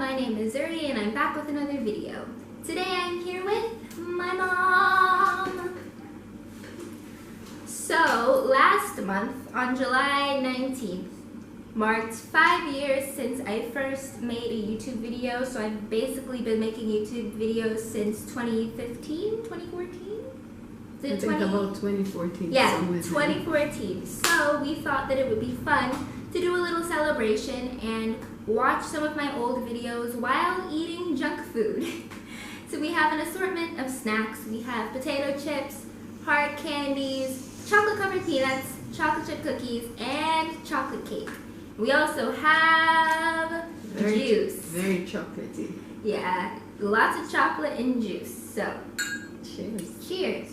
my name is Zuri and I'm back with another video. Today I'm here with my mom. So last month on July 19th marked 5 years since I first made a YouTube video. So I've basically been making YouTube videos since 2015, 2014? I think about 2014. Yeah, 2014. So we thought that it would be fun to do a little celebration and watch some of my old videos while eating junk food. So we have an assortment of snacks. We have potato chips, hard candies, chocolate covered peanuts, chocolate chip cookies, and chocolate cake. We also have juice. Very chocolatey. Yeah, lots of chocolate and juice. So, cheers. Cheers.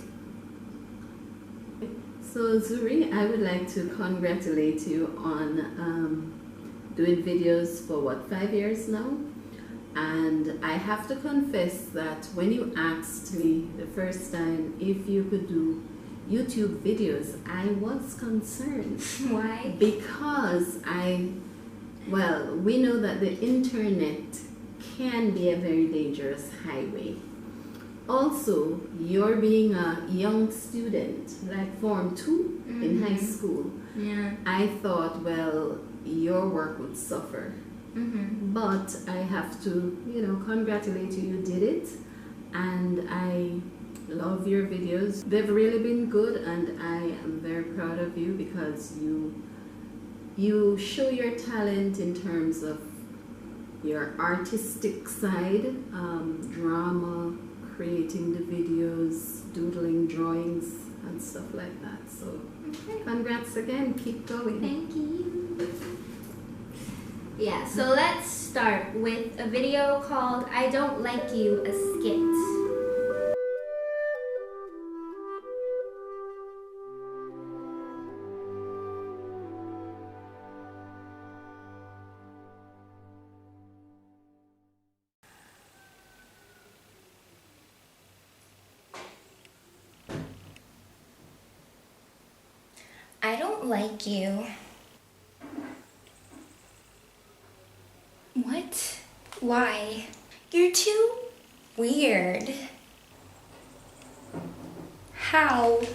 So Zuri, I would like to congratulate you on doing videos for 5 years now. And I have to confess that when you asked me the first time if you could do YouTube videos, I was concerned. Why? Because we know that the internet can be a very dangerous highway. Also, you're being a young student, like Form 2 in high school. Yeah. I thought, well, your work would suffer. But I have to, congratulate you. You did it. And I love your videos. They've really been good, and I am very proud of you because you show your talent in terms of your artistic side, drama, creating the videos, doodling drawings and stuff like that. So congrats again, keep going. Thank you. Yeah, so let's start with a video called I Don't Like You, a skit. I don't like you. What? Why? You're too weird. How? You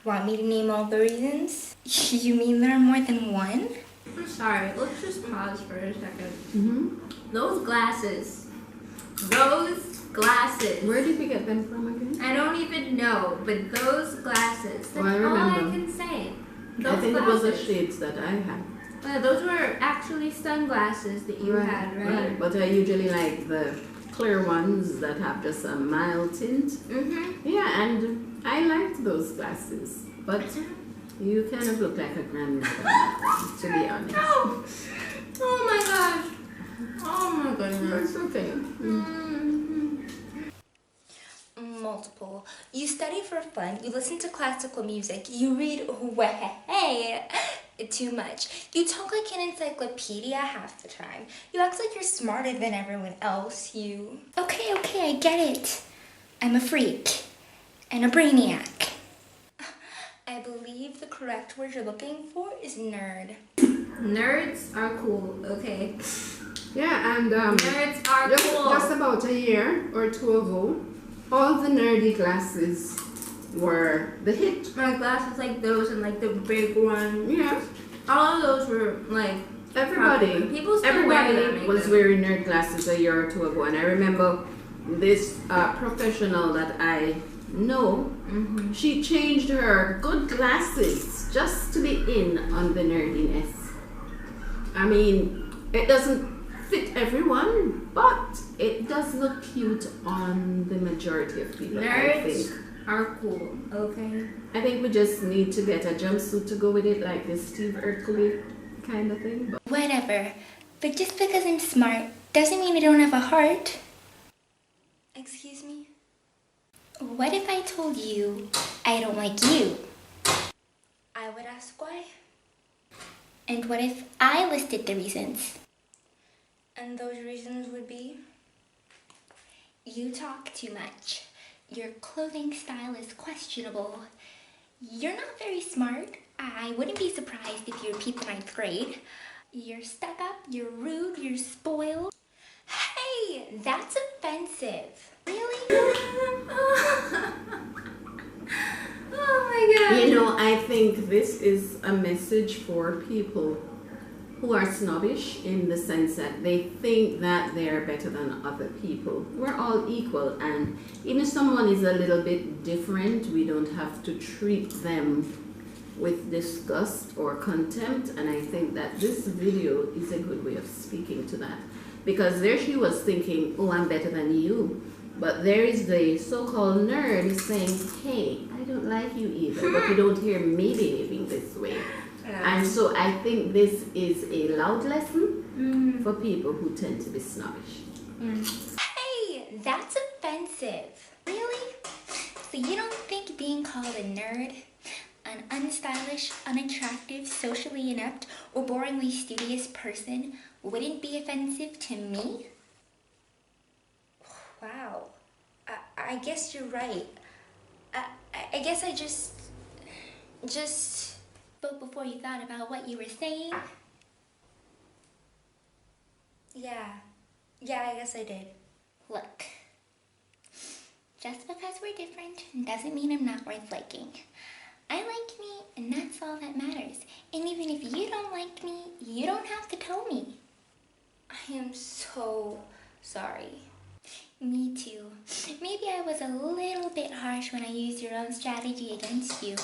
want me to name all the reasons? You mean there are more than one? I'm sorry, let's just pause for a second. Those glasses. Where did we get them from again? I don't even know, but those glasses. That's I remember. all I can say. I think it was the shades that I had. Well, those were actually sunglasses that you had, right? But I usually like the clear ones that have just a mild tint. Yeah, and I liked those glasses. But you kind of look like a grandmother, to be honest. No! Oh my gosh! Oh my goodness. It's okay. Multiple. You study for fun, you listen to classical music, you read way too much. You talk like an encyclopedia half the time. You act like you're smarter than everyone else. Okay, I get it. I'm a freak and a brainiac. I believe the correct word you're looking for is nerd. Nerds are cool, okay? Yeah, and nerds are cool. Just about a year or two ago, all the nerdy glasses were the hit. My glasses like those and like the big one. Yeah. All of those were like everybody was wearing nerd glasses a year or two ago, and I remember this professional that I know. She changed her good glasses just to be in on the nerdiness. I mean, it doesn't fit everyone, but it does look cute on the majority of people. Nerds I think are cool, okay? I think we just need to get a jumpsuit to go with it, like this Steve Urkel kind of thing. But whatever, but just because I'm smart doesn't mean I don't have a heart. Excuse me? What if I told you I don't like you? I would ask why. And what if I listed the reasons? And those reasons would be, you talk too much. Your clothing style is questionable. You're not very smart. I wouldn't be surprised if you repeat the 9th grade. You're stuck up, you're rude, you're spoiled. offensive. Really? Oh my god. You know, I think this is a message for people who are snobbish in the sense that they think that they are better than other people. We're all equal, and even if someone is a little bit different, we don't have to treat them with disgust or contempt. And I think that this video is a good way of speaking to that, because there she was thinking, oh, I'm better than you, but there is the so-called nerd saying, hey, I don't like you either, but you don't hear me behaving this way. And so I think this is a loud lesson for people who tend to be snobbish. Hey, that's offensive. Really? So you don't think being called a nerd, an unstylish, unattractive, socially inept, or boringly studious person wouldn't be offensive to me? Wow. I guess you're right. I guess I just spoke before you thought about what you were saying. Yeah, I guess I did. Look, just because we're different doesn't mean I'm not worth liking. I like me, and that's all that matters. And even if you don't like me, you don't have to tell me. I am so sorry. Me too. Maybe I was a little bit harsh when I used your own strategy against you.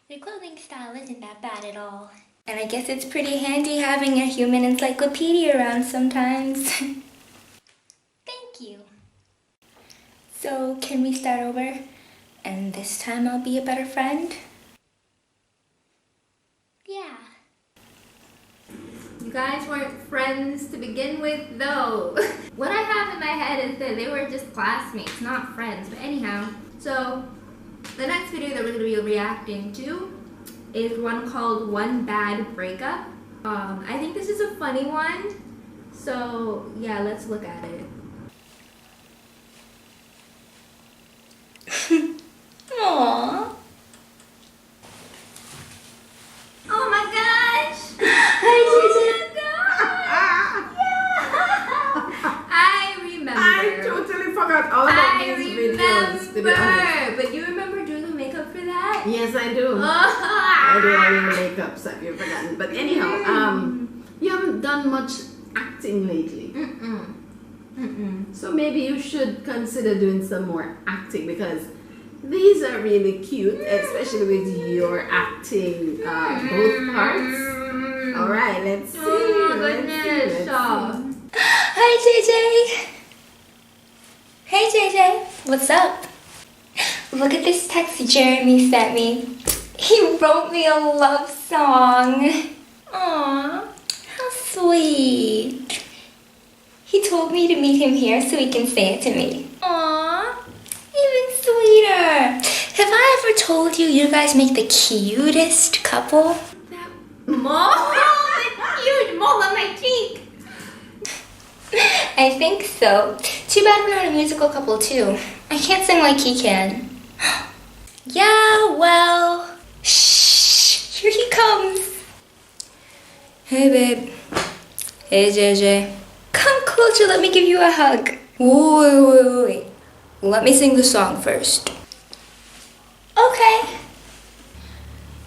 Your clothing style isn't that bad at all. And I guess it's pretty handy having a human encyclopedia around sometimes. Thank you. So, can we start over? And this time I'll be a better friend? Yeah. You guys weren't friends to begin with, though. What I have in my head is that they were just classmates, not friends. But anyhow, so the next video that we're going to be reacting to is one called One Bad Breakup. I think this is a funny one. So yeah, let's look at it. Aww. Oh my gosh! I remember. I totally forgot all about these videos, to be honest. But you remember doing the makeup for that? Yes, I do. I do all your makeups that you've forgotten. But anyhow, you haven't done much acting lately. So maybe you should consider doing some more acting, because these are really cute, especially with your acting both parts. All right, let's see. Oh my goodness. Hi, JJ. Hey, JJ. What's up? Look at this text Jeremy sent me. He wrote me a love song. Aww, how sweet. He told me to meet him here so he can say it to me. Aww, even sweeter. Have I ever told you you guys make the cutest couple? That mole? Huge mole on my cheek. I think so. Too bad we're not a musical couple too. I can't sing like he can. Yeah, well, shh, here he comes. Hey babe. Hey JJ. Come closer, let me give you a hug. Wait. Let me sing the song first. Okay.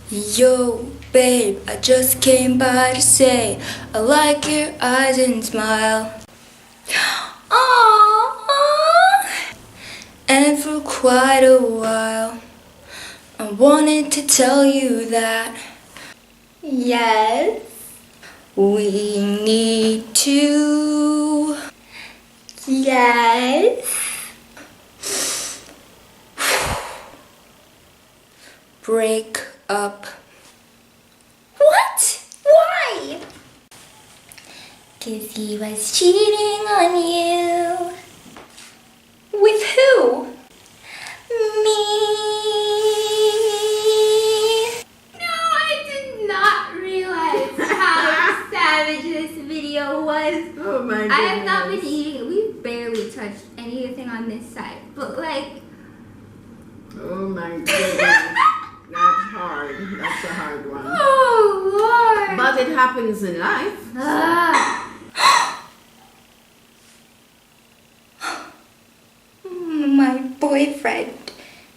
Yo, babe, I just came by to say I like your eyes and smile. Aww. And for quite a while, I wanted to tell you that, yes, we need to, yes, break up. What? Why? 'Cause he was cheating on you. With who? Me. No, I did not realize how savage this video was. Oh my goodness. I have not been eating it. We barely touched anything on this side. But like... Oh my goodness. That's hard. That's a hard one. Oh, Lord. But it happens in life. boyfriend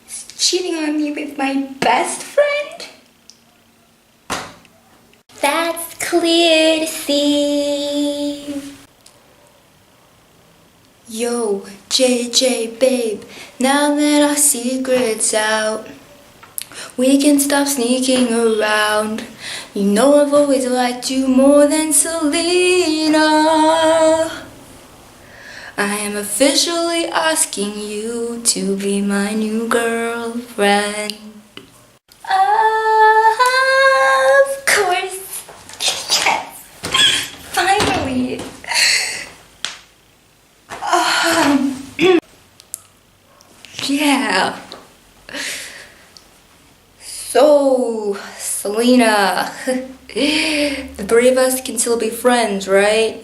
is cheating on me with my best friend? That's clear to see. Yo, JJ babe, now that our secret's out, we can stop sneaking around. You know I've always liked you more than Selena. I am officially asking you to be my new girlfriend. Of course. Yes. Finally. Yeah. So, Selena, the three of us can still be friends, right?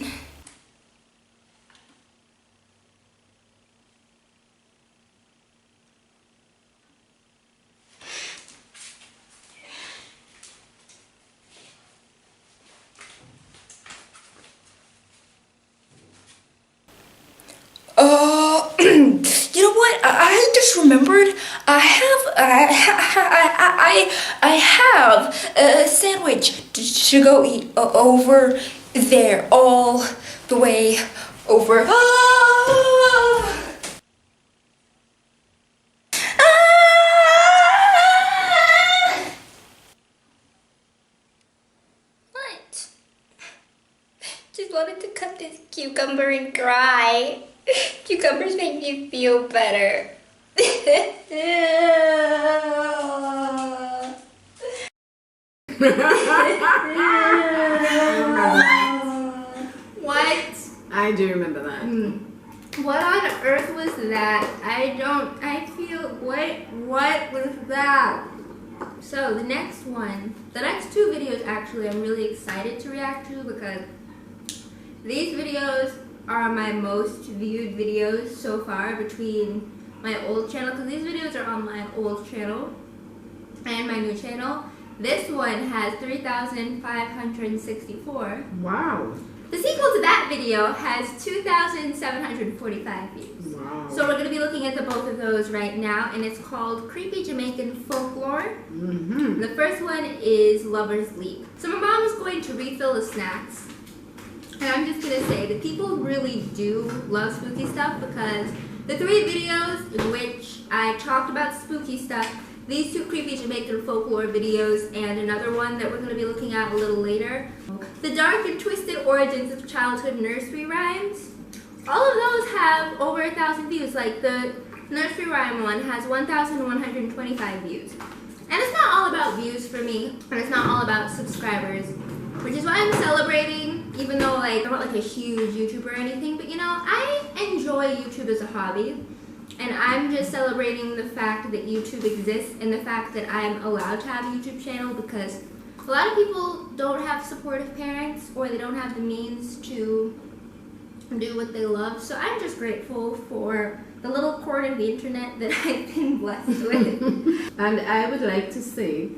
You know what? I just remembered. I have a sandwich to go eat over there, all the way over. What? Just wanted to cut this cucumber and cry. Cucumbers make me feel better. What? I do remember that. What on earth was that? What was that? So the next two videos actually I'm really excited to react to because these videos are my most viewed videos so far between my old channel, because these videos are on my old channel and my new channel. This one has 3,564. Wow. The sequel to that video has 2,745 views. Wow. So we're going to be looking at the both of those right now, and it's called Creepy Jamaican Folklore. The first one is Lover's Leap. So my mom is going to refill the snacks. And I'm just going to say that people really do love spooky stuff because the three videos in which I talked about spooky stuff, these two Creepy Jamaican Folklore videos and another one that we're going to be looking at a little later, the dark and twisted origins of childhood nursery rhymes, all of those have over 1,000 views. Like the nursery rhyme one has 1,125 views. And it's not all about views for me, and it's not all about subscribers, which is why I'm celebrating, even though like I'm not like a huge YouTuber or anything, but you know, I enjoy YouTube as a hobby, and I'm just celebrating the fact that YouTube exists and the fact that I'm allowed to have a YouTube channel, because a lot of people don't have supportive parents or they don't have the means to do what they love. So I'm just grateful for the little corner of the internet that I've been blessed with. And I would like to say,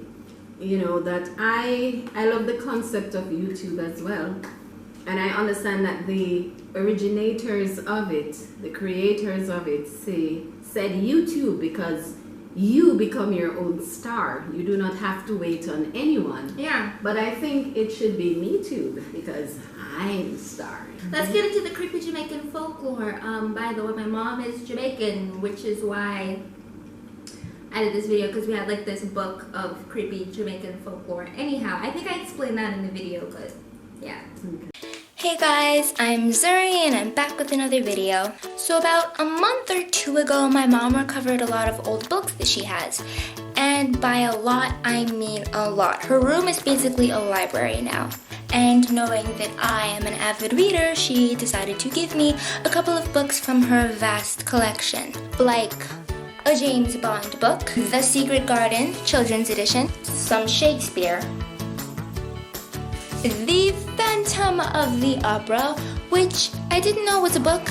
you know, that I love the concept of YouTube as well, and I understand that the originators of it, the creators of it, said YouTube because you become your own star. You do not have to wait on anyone. Yeah. But I think it should be MeTube because I'm star. Let's get into the Creepy Jamaican Folklore. By the way, my mom is Jamaican, which is why I did this video, because we had like this book of creepy Jamaican folklore. Anyhow, I think I explained that in the video, but yeah. Hey guys, I'm Zuri and I'm back with another video. So about a month or two ago, my mom recovered a lot of old books that she has. And by a lot, I mean a lot. Her room is basically a library now. And knowing that I am an avid reader, she decided to give me a couple of books from her vast collection. Like a James Bond book, The Secret Garden, Children's Edition, some Shakespeare, The Phantom of the Opera, which I didn't know was a book,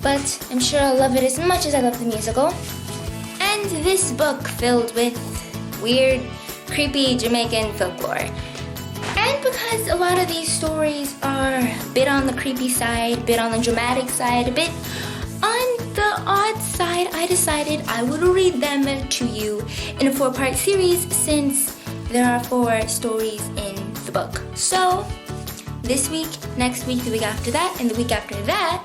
but I'm sure I'll love it as much as I love the musical, and this book filled with weird, creepy Jamaican folklore. And because a lot of these stories are a bit on the creepy side, a bit on the dramatic side, a bit on the odd side, I decided I would read them to you in a 4-part series since there are 4 stories in the book. So, this week, next week, the week after that, and the week after that,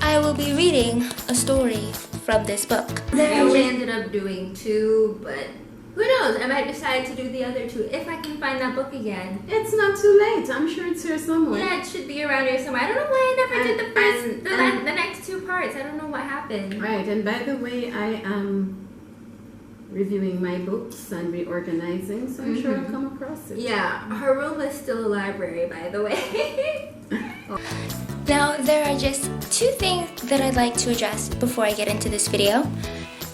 I will be reading a story from this book. I only ended up doing 2, but who knows? I might decide to do the other 2 if I can find that book again. It's not too late. I'm sure it's here somewhere. Yeah, it should be around here somewhere. I don't know why I never did the next 2 parts. I don't know what happened. Right, and by the way, I am reviewing my books and reorganizing, so I'm sure I'll come across it. Yeah, her room is still a library, by the way. Now, there are just 2 things that I'd like to address before I get into this video.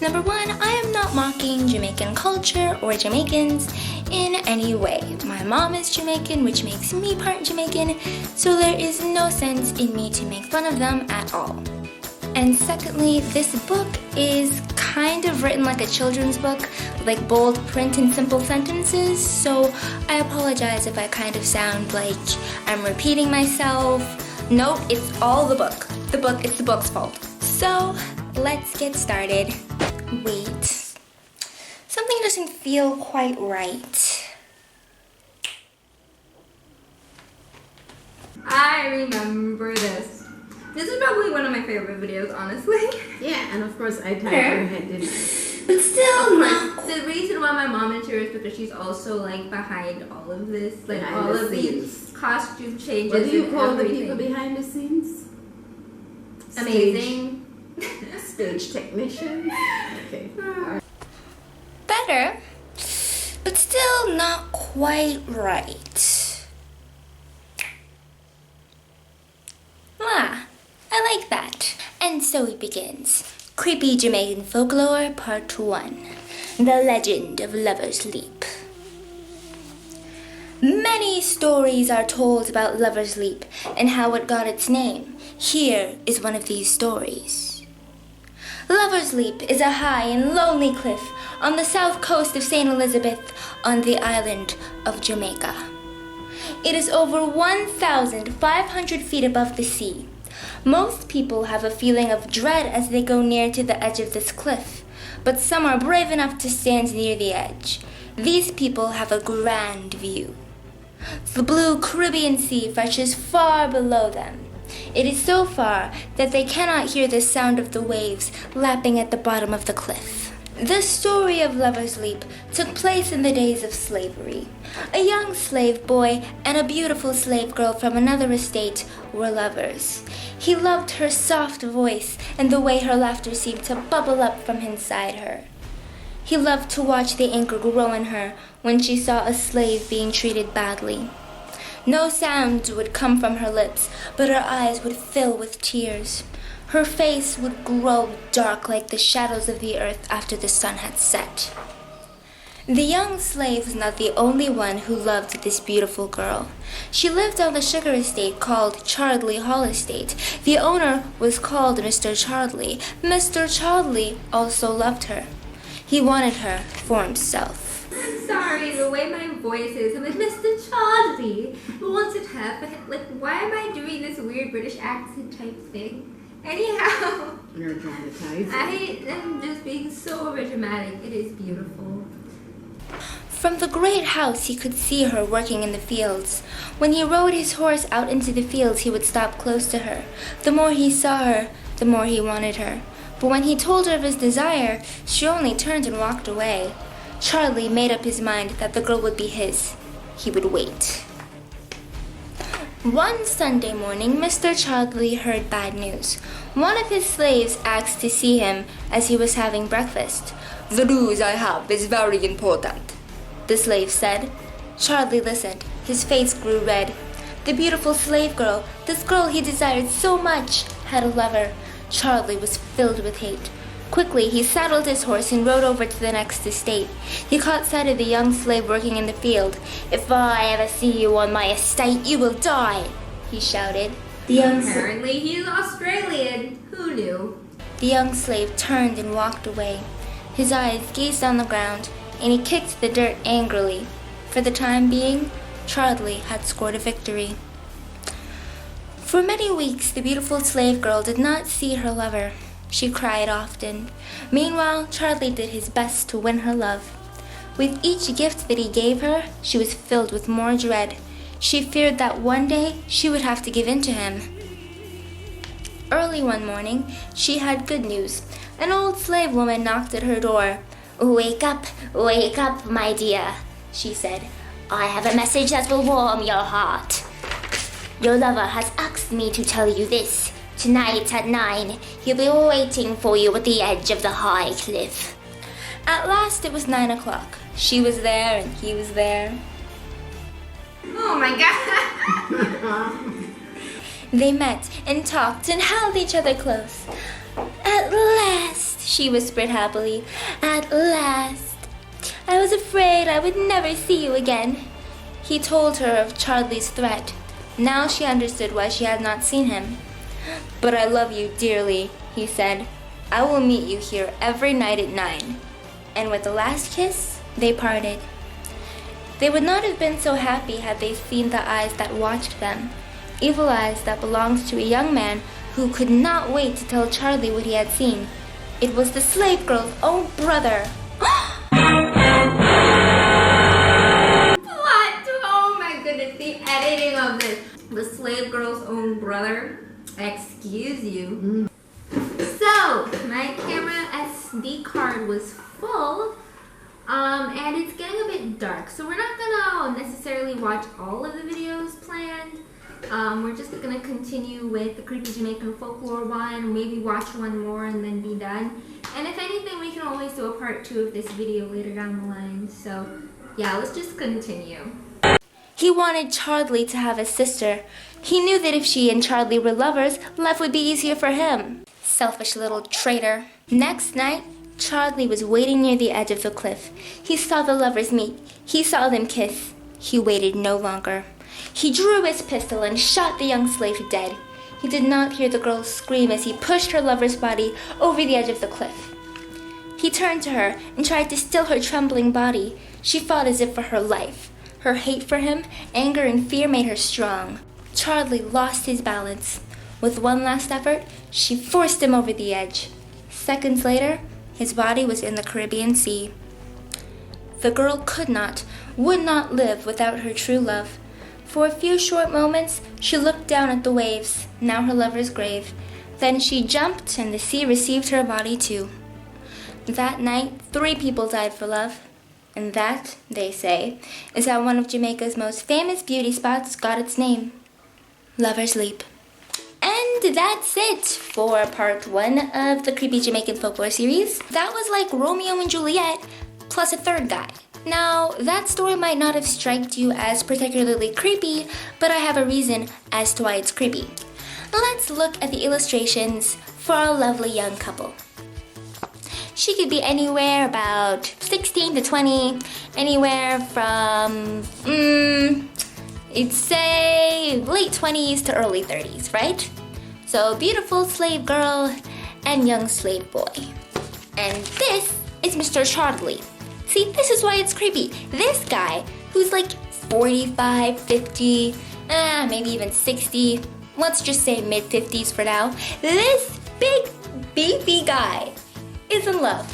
Number 1, I am not mocking Jamaican culture or Jamaicans in any way. My mom is Jamaican, which makes me part Jamaican, so there is no sense in me to make fun of them at all. And secondly, this book is kind of written like a children's book, like bold print and simple sentences, so I apologize if I kind of sound like I'm repeating myself. Nope, it's all the book. It's the book's fault. So, let's get started. Wait. Something doesn't feel quite right. I remember this. This is probably one of my favorite videos, honestly. Yeah, and of course I tied her head, didn't I? But still not. The reason why my mom is here is because she's also like behind all of this, like Behind all the of these scenes. costume changes. What do you and call the everything. people behind the scenes? Amazing. Stage technicians. Okay. Better, but still not quite right. Ah, I like that. And so it begins. Creepy Jamaican Folklore, Part 1. The Legend of Lover's Leap. Many stories are told about Lover's Leap and how it got its name. Here is one of these stories. Lover's Leap is a high and lonely cliff on the south coast of St. Elizabeth on the island of Jamaica. It is over 1,500 feet above the sea. Most people have a feeling of dread as they go near to the edge of this cliff, but some are brave enough to stand near the edge. These people have a grand view. The blue Caribbean Sea stretches far below them. It is so far that they cannot hear the sound of the waves lapping at the bottom of the cliff. The story of Lover's Leap took place in the days of slavery. A young slave boy and a beautiful slave girl from another estate were lovers. He loved her soft voice and the way her laughter seemed to bubble up from inside her. He loved to watch the anger grow in her when she saw a slave being treated badly. No sound would come from her lips, but her eyes would fill with tears. Her face would grow dark like the shadows of the earth after the sun had set. The young slave was not the only one who loved this beautiful girl. She lived on the sugar estate called Chardley Hall Estate. The owner was called Mr. Chardley. Mr. Chardley also loved her. He wanted her for himself. I'm sorry, the way my voice is. I'm like, Mr. Charlie, who wanted her? But, like, why am I doing this weird British accent type thing? Anyhow, You're traumatized. I am just being so overdramatic. It is beautiful. From the great house, he could see her working in the fields. When he rode his horse out into the fields, he would stop close to her. The more he saw her, the more he wanted her. But when he told her of his desire, she only turned and walked away. Charlie made up his mind that the girl would be his. He would wait. One Sunday morning, Mr. Charlie heard bad news. One of his slaves asked to see him as he was having breakfast. "The news I have is very important," the slave said. Charlie listened. His face grew red. The beautiful slave girl, this girl he desired so much, had a lover. Charlie was filled with hate. Quickly, he saddled his horse and rode over to the next estate. He caught sight of the young slave working in the field. "If I ever see you on my estate, you will die," he shouted. Apparently he's Australian. Who knew? The young slave turned and walked away. His eyes gazed on the ground, and he kicked the dirt angrily. For the time being, Charlie had scored a victory. For many weeks, the beautiful slave girl did not see her lover. She cried often. Meanwhile, Charlie did his best to win her love. With each gift that he gave her, she was filled with more dread. She feared that one day she would have to give in to him. Early one morning, she had good news. An old slave woman knocked at her door. wake up, my dear," she said. "I have a message that will warm your heart. Your lover has asked me to tell you this. Tonight at 9, he'll be waiting for you at the edge of the high cliff." At last it was 9 o'clock. She was there and he was there. Oh my god! They met and talked and held each other close. "At last," she whispered happily. "At last. I was afraid I would never see you again." He told her of Charlie's threat. Now she understood why she had not seen him. "But I love you dearly," he said. "I will meet you here every night at 9. And with the last kiss, they parted. They would not have been so happy had they seen the eyes that watched them. Evil eyes that belonged to a young man who could not wait to tell Charlie what he had seen. It was the slave girl's own brother. Plot! Oh my goodness, the editing of this. The slave girl's own brother. Excuse you. So, my camera SD card was full. And it's getting a bit dark. So we're not gonna necessarily watch all of the videos planned. We're just gonna continue with the Creepy Jamaican Folklore one, maybe watch one more and then be done. And if anything, we can always do a part 2 of this video later down the line. So yeah, let's just continue. He wanted Charlie to have a sister. He knew that if she and Charlie were lovers, life would be easier for him. Selfish little traitor. Next night, Charlie was waiting near the edge of the cliff. He saw the lovers meet. He saw them kiss. He waited no longer. He drew his pistol and shot the young slave dead. He did not hear the girl scream as he pushed her lover's body over the edge of the cliff. He turned to her and tried to still her trembling body. She fought as if for her life. Her hate for him, anger and fear made her strong. Charlie lost his balance. With one last effort, she forced him over the edge. Seconds later, his body was in the Caribbean Sea. The girl could not, would not live without her true love. For a few short moments, she looked down at the waves, now her lover's grave. Then she jumped and the sea received her body too. That night, 3 people died for love. And that, they say, is how one of Jamaica's most famous beauty spots got its name. Lover's Leap. And that's it for part 1 of the Creepy Jamaican Folklore series. That was like Romeo and Juliet plus a third guy. Now, that story might not have struck you as particularly creepy, but I have a reason as to why it's creepy. Let's look at the illustrations for our lovely young couple. She could be anywhere about 16 to 20, anywhere from, you'd say late 20s to early 30s, right? So beautiful slave girl and young slave boy. And this is Mr. Charlie. See, this is why it's creepy. This guy, who's like 45, 50, maybe even 60, let's just say mid-50s for now, this big, beefy guy is in love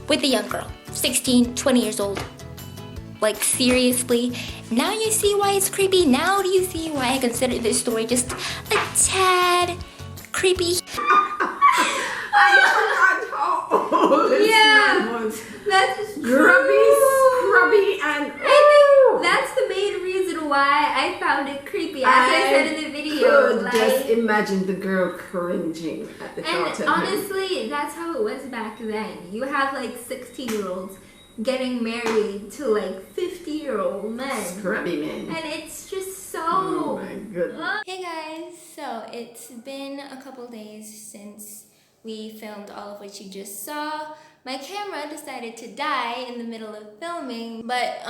with a young girl, 16, 20 years old. Like, seriously? Now you see why it's creepy? Now do you see why I consider this story just a tad creepy? I forgot how old this man was. That's Scrubby, and I think that's the main reason why I found it creepy. As I said in the video, could just imagine the girl cringing at the thought of him. Honestly, that's how it was back then. You have like 16-year-olds getting married to like 50-year-old men. Scrubby men. And it's just so... Oh my goodness. Hey guys, so it's been a couple days since we filmed all of what you just saw. My camera decided to die in the middle of filming, but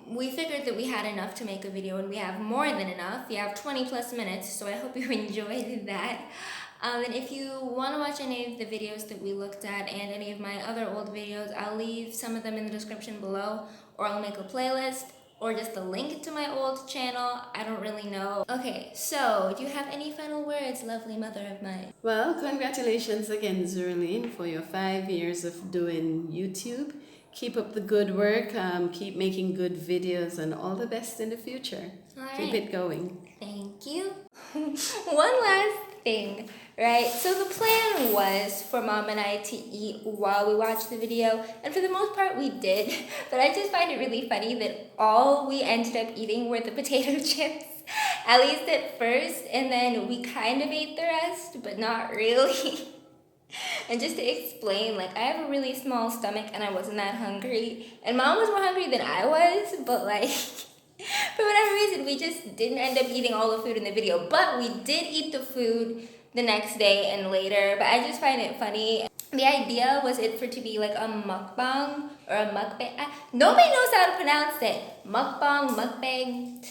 we figured that we had enough to make a video, and we have more than enough. We have 20 plus minutes, so I hope you enjoyed that. And if you want to watch any of the videos that we looked at and any of my other old videos, I'll leave some of them in the description below, or I'll make a playlist. or just a link to my old channel. I don't really know. Okay, so do you have any final words, lovely mother of mine? Well, congratulations again, Zerlene, for your 5 years of doing YouTube. Keep up the good work, keep making good videos, and all the best in the future. All Keep right. it going. Thank you. One last thing, right? So the plan was for mom and I to eat while we watched the video, and for the most part we did, but I just find it really funny that all we ended up eating were the potato chips, at least at first, and then we kind of ate the rest, but not really. And just to explain, like, I have a really small stomach and I wasn't that hungry, and mom was more hungry than I was, but like, for whatever reason, we just didn't end up eating all the food in the video. But we did eat the food the next day and later. But I just find it funny. The idea was it for to be like a mukbang or a mukbang. Nobody knows how to pronounce it. Mukbang, mukbang.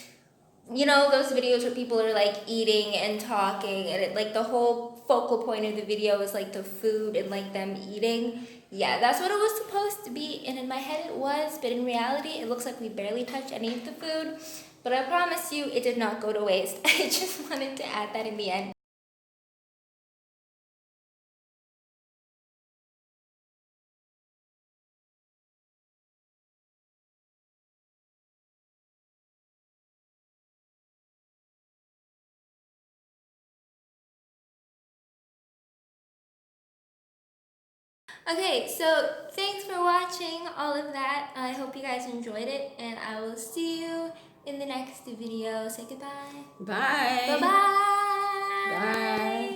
You know, those videos where people are like eating and talking, and it, like, the whole focal point of the video is like the food and like them eating. Yeah, that's what it was supposed to be, and in my head it was, but in reality it looks like we barely touched any of the food. But I promise you, it did not go to waste. I just wanted to add that in the end. Okay, so thanks for watching all of that. I hope you guys enjoyed it, and I will see you in the next video. Say goodbye. Bye. Bye-bye. Bye.